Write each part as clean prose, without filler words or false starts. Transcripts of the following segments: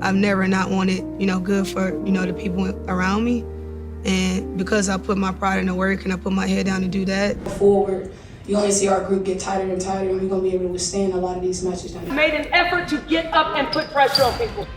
I've never not wanted, good for, the people around me. And because I put my pride into work and I put my head down to do that. Forward, you only see our group get tighter and tighter, and we're going to be able to withstand a lot of these matches. Made an effort to get up and put pressure on people.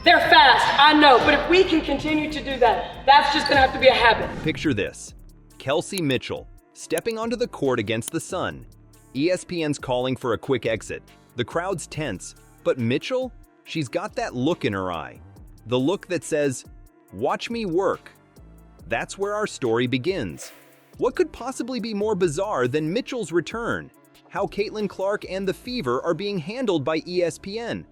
They're fast, I know, but if we can continue to do that, that's just gonna have to be a habit. Picture this, Kelsey Mitchell stepping onto the court against the Sun. ESPN's calling for a quick exit. The crowd's tense, but Mitchell, she's got that look in her eye. The look that says, "Watch me work." That's where our story begins. What could possibly be more bizarre than Mitchell's return? How Caitlin Clark and the Fever are being handled by ESPN.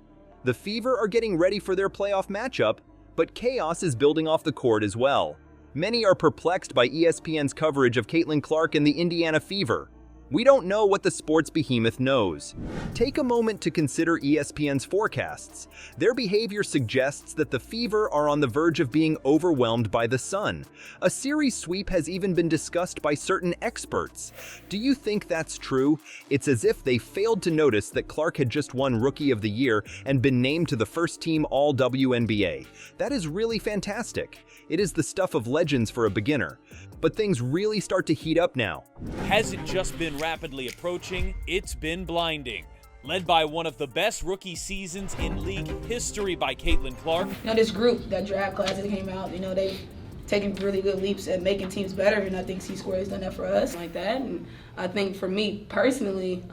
The Fever are getting ready for their playoff matchup, but chaos is building off the court as well. Many are perplexed by ESPN's coverage of Caitlin Clark and the Indiana Fever. We don't know what the sports behemoth knows. Take a moment to consider ESPN's forecasts. Their behavior suggests that the Fever are on the verge of being overwhelmed by the Sun. A series sweep has even been discussed by certain experts. Do you think that's true? It's as if they failed to notice that Clark had just won Rookie of the Year and been named to the first team All WNBA. That is really fantastic. It is the stuff of legends for a beginner. But things really start to heat up now. Hasn't just been rapidly approaching, it's been blinding. Led by one of the best rookie seasons in league history by Caitlin Clark. This group, that draft class that came out, they've taken really good leaps at making teams better, and I think C-Square has done that for us like that. And I think for me personally,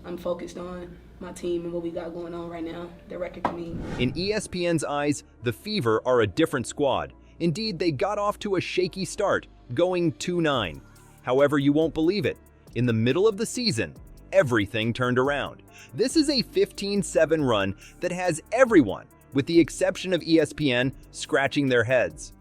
I'm focused on my team and what we got going on right now, the record for me. In ESPN's eyes, the Fever are a different squad. Indeed, they got off to a shaky start, going 2-9. However, you won't believe it. In the middle of the season, everything turned around. This is a 15-7 run that has everyone, with the exception of ESPN, scratching their heads.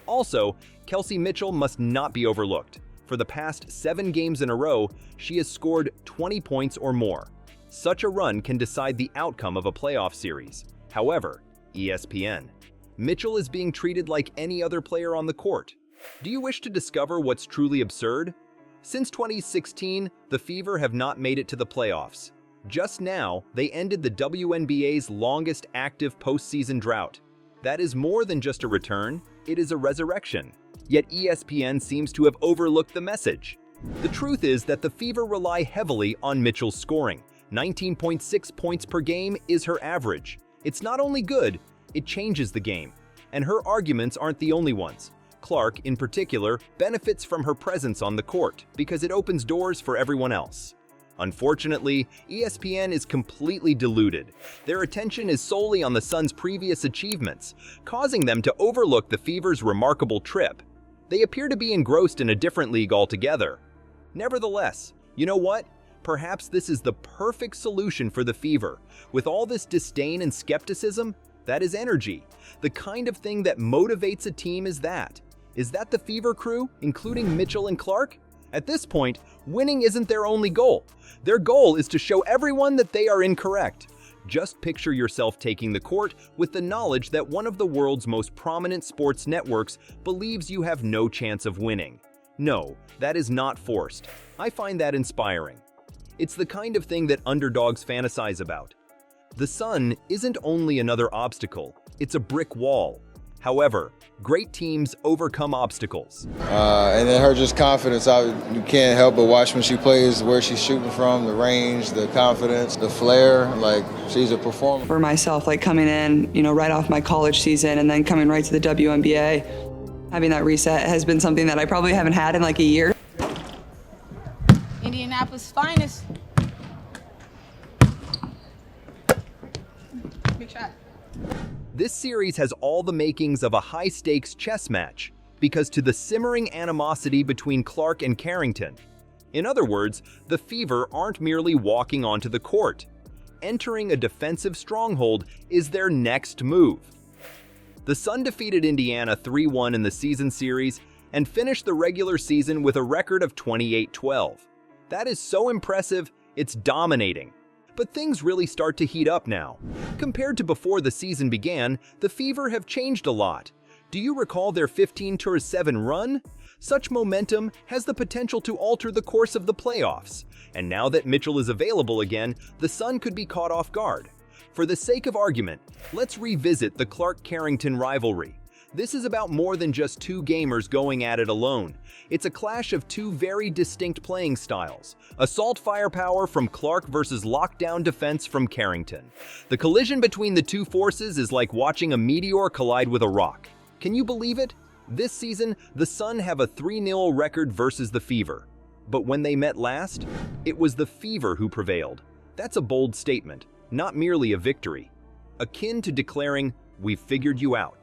Also, Kelsey Mitchell must not be overlooked. For the past 7 games in a row, she has scored 20 points or more. Such a run can decide the outcome of a playoff series. However, ESPN. Mitchell is being treated like any other player on the court. Do you wish to discover what's truly absurd? Since 2016, the Fever have not made it to the playoffs. Just now, they ended the WNBA's longest active postseason drought. That is more than just a return, it is a resurrection. Yet ESPN seems to have overlooked the message. The truth is that the Fever rely heavily on Mitchell's scoring. 19.6 points per game is her average. It's not only good, it changes the game. And her arguments aren't the only ones. Clark, in particular, benefits from her presence on the court because it opens doors for everyone else. Unfortunately, ESPN is completely deluded. Their attention is solely on the Sun's previous achievements, causing them to overlook the Fever's remarkable trip. They appear to be engrossed in a different league altogether. Nevertheless, you know what? Perhaps this is the perfect solution for the Fever. With all this disdain and skepticism, that is energy. The kind of thing that motivates a team is that. Is that the Fever crew, including Mitchell and Clark? At this point, winning isn't their only goal. Their goal is to show everyone that they are incorrect. Just picture yourself taking the court with the knowledge that one of the world's most prominent sports networks believes you have no chance of winning. No, that is not forced. I find that inspiring. It's the kind of thing that underdogs fantasize about. The Sun isn't only another obstacle, it's a brick wall. However, great teams overcome obstacles. And then her just confidence, you can't help but watch when she plays, where she's shooting from, the range, the confidence, the flair, she's a performer. For myself, coming in, right off my college season and then coming right to the WNBA, having that reset has been something that I probably haven't had in a year. Indianapolis' finest. Big shot. This series has all the makings of a high-stakes chess match because to the simmering animosity between Clark and Carrington. In other words, the Fever aren't merely walking onto the court. Entering a defensive stronghold is their next move. The Sun defeated Indiana 3-1 in the season series and finished the regular season with a record of 28-12. That is so impressive, it's dominating. But things really start to heat up now. Compared to before the season began, the Fever have changed a lot. Do you recall their 15-7 run? Such momentum has the potential to alter the course of the playoffs. And now that Mitchell is available again, the Sun could be caught off guard. For the sake of argument, let's revisit the Clark-Carrington rivalry. This is about more than just two gamers going at it alone. It's a clash of two very distinct playing styles. Assault firepower from Clark versus lockdown defense from Carrington. The collision between the two forces is like watching a meteor collide with a rock. Can you believe it? This season, the Sun have a 3-0 record versus the Fever. But when they met last, it was the Fever who prevailed. That's a bold statement, not merely a victory. Akin to declaring, "We've figured you out."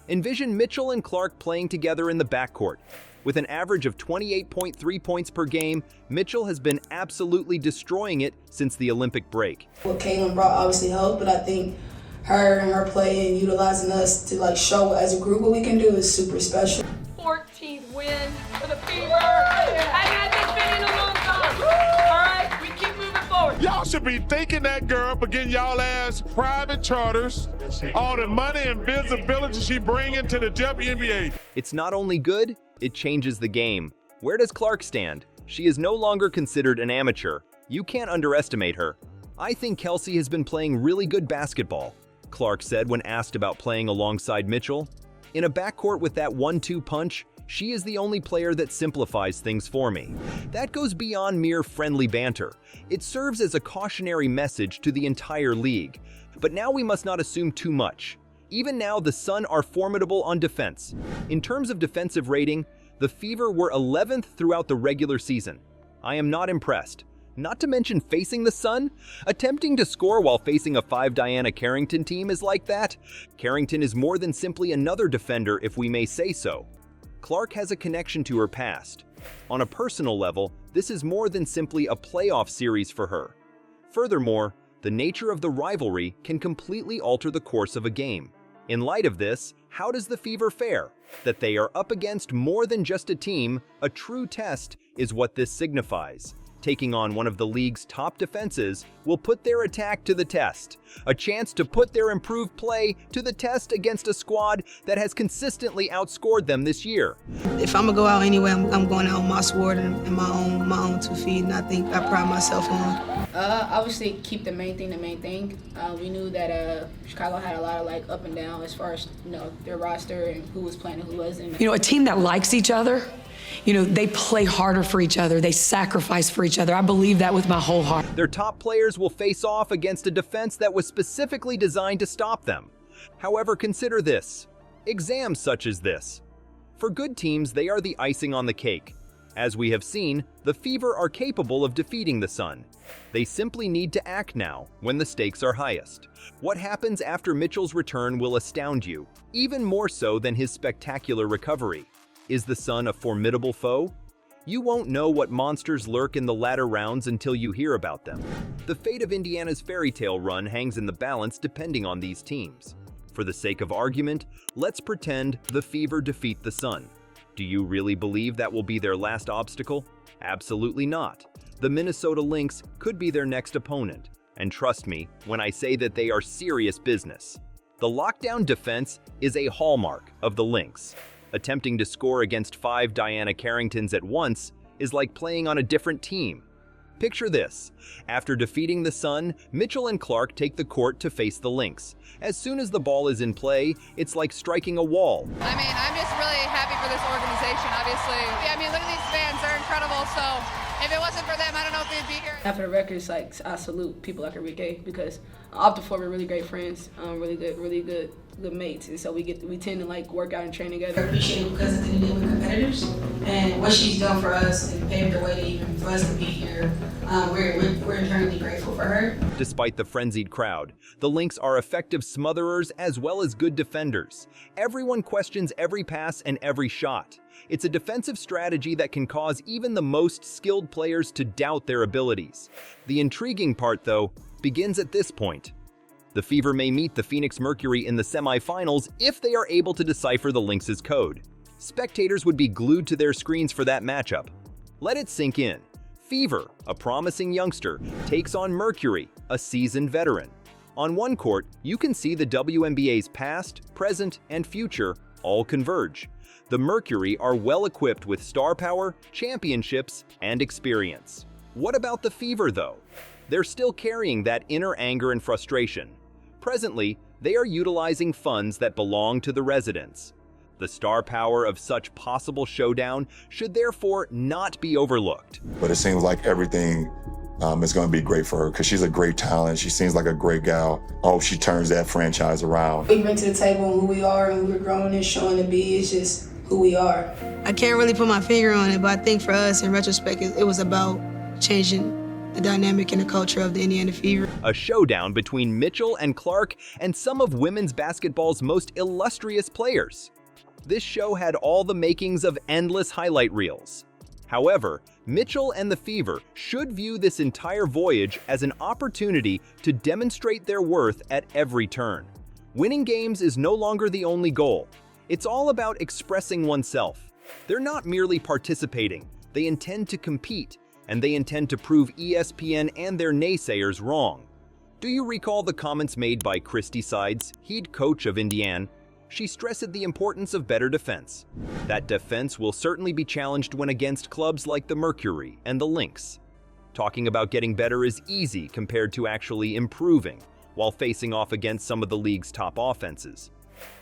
Envision Mitchell and Clark playing together in the backcourt. With an average of 28.3 points per game, Mitchell has been absolutely destroying it since the Olympic break. What Caitlin brought obviously helped, but I think her and her play and utilizing us to show as a group what we can do is super special. 14th win for the Fever. I had this been in a long time. All right, we keep moving forward. Y'all should be thanking that girl for getting y'all ass private charters, all the money and visibility she bringing to the WNBA. It's not only good, it changes the game. Where does Clark stand? She is no longer considered an amateur. You can't underestimate her. "I think Kelsey has been playing really good basketball," Clark said when asked about playing alongside Mitchell. "In a backcourt with that 1-2 punch, she is the only player that simplifies things for me." That goes beyond mere friendly banter. It serves as a cautionary message to the entire league. But now we must not assume too much. Even now, the Sun are formidable on defense. In terms of defensive rating, the Fever were 11th throughout the regular season. I am not impressed. Not to mention facing the Sun? Attempting to score while facing a 5 Diana Carrington team is like that? Carrington is more than simply another defender, if we may say so. Clark has a connection to her past. On a personal level, this is more than simply a playoff series for her. Furthermore, the nature of the rivalry can completely alter the course of a game. In light of this, how does the Fever fare? That they are up against more than just a team, a true test is what this signifies. Taking on one of the league's top defenses will put their attack to the test. A chance to put their improved play to the test against a squad that has consistently outscored them this year. If I'm gonna go out anyway, I'm going out on my sword and my own 2 feet, and I think I pride myself on. Obviously, keep the main thing. We knew that Chicago had a lot of up and down as far as their roster and who was playing and who wasn't. A team that likes each other, they play harder for each other. They sacrifice for each other. I believe that with my whole heart. Their top players will face off against a defense that was specifically designed to stop them. However, consider this. Exams such as this. For good teams, they are the icing on the cake. As we have seen, the Fever are capable of defeating the Sun. They simply need to act now, when the stakes are highest. What happens after Mitchell's return will astound you, even more so than his spectacular recovery. Is the Sun a formidable foe? You won't know what monsters lurk in the latter rounds until you hear about them. The fate of Indiana's fairy tale run hangs in the balance depending on these teams. For the sake of argument, let's pretend the Fever defeat the Sun. Do you really believe that will be their last obstacle? Absolutely not. The Minnesota Lynx could be their next opponent. And trust me when I say that they are serious business. The lockdown defense is a hallmark of the Lynx. Attempting to score against 5 Diana Carringtons at once is like playing on a different team. Picture this. After defeating the Sun, Mitchell and Clark take the court to face the Lynx. As soon as the ball is in play, it's like striking a wall. I'm just really happy for this organization, obviously. Look at these fans, they're incredible, so if it wasn't for them, I don't know if they'd be here. After the records, I salute people like Enrique because off the floor we're really great friends, really good mates, and so we tend to work out and train together. I appreciate it because it's to do with competitors and what she's done for us and paved the way even for us to be here. We're eternally grateful for her. Despite the frenzied crowd, the Lynx are effective smotherers as well as good defenders. Everyone questions every pass and every shot. It's a defensive strategy that can cause even the most skilled players to doubt their abilities. The intriguing part, though, begins at this point. The Fever may meet the Phoenix Mercury in the semifinals if they are able to decipher the Lynx's code. Spectators would be glued to their screens for that matchup. Let it sink in. Fever, a promising youngster, takes on Mercury, a seasoned veteran. On one court, you can see the WNBA's past, present, and future all converge. The Mercury are well equipped with star power, championships, and experience. What about the Fever, though? they're still carrying that inner anger and frustration. Presently, they are utilizing funds that belong to the residents. The star power of such possible showdown should therefore not be overlooked. But it seems like everything is going to be great for her because she's a great talent. She seems like a great gal. I hope she turns that franchise around. We bring to the table who we are and who we're growing and showing to be. It's just who we are. I can't really put my finger on it, but I think for us, in retrospect, it was about changing the dynamic and the culture of the Indiana Fever. A showdown between Mitchell and Clark and some of women's basketball's most illustrious players. This show had all the makings of endless highlight reels. However, Mitchell and the Fever should view this entire voyage as an opportunity to demonstrate their worth at every turn. Winning games is no longer the only goal. It's all about expressing oneself. They're not merely participating, they intend to compete, and they intend to prove ESPN and their naysayers wrong. Do you recall the comments made by Christy Sides, head coach of Indiana? She stressed the importance of better defense. That defense will certainly be challenged when against clubs like the Mercury and the Lynx. Talking about getting better is easy compared to actually improving while facing off against some of the league's top offenses.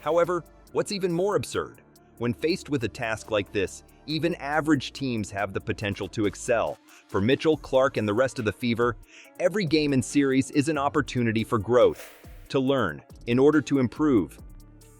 However, what's even more absurd? When faced with a task like this, even average teams have the potential to excel. For Mitchell, Clark, and the rest of the Fever, every game and series is an opportunity for growth, to learn, in order to improve.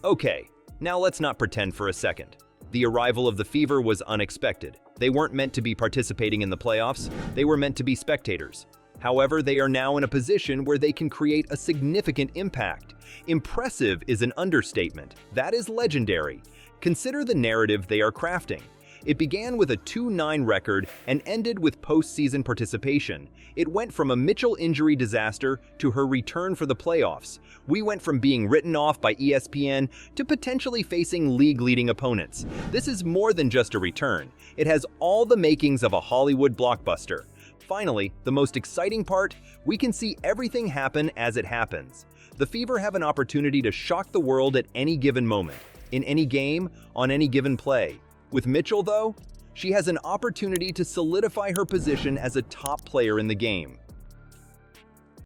Okay, now let's not pretend for a second. The arrival of the Fever was unexpected. They weren't meant to be participating in the playoffs, they were meant to be spectators. However, they are now in a position where they can create a significant impact. Impressive is an understatement. That is legendary. Consider the narrative they are crafting. It began with a 2-9 record and ended with postseason participation. It went from a Mitchell injury disaster to her return for the playoffs. We went from being written off by ESPN to potentially facing league-leading opponents. This is more than just a return. It has all the makings of a Hollywood blockbuster. Finally, the most exciting part, we can see everything happen as it happens. The Fever have an opportunity to shock the world at any given moment, in any game, on any given play. With Mitchell, though, she has an opportunity to solidify her position as a top player in the game.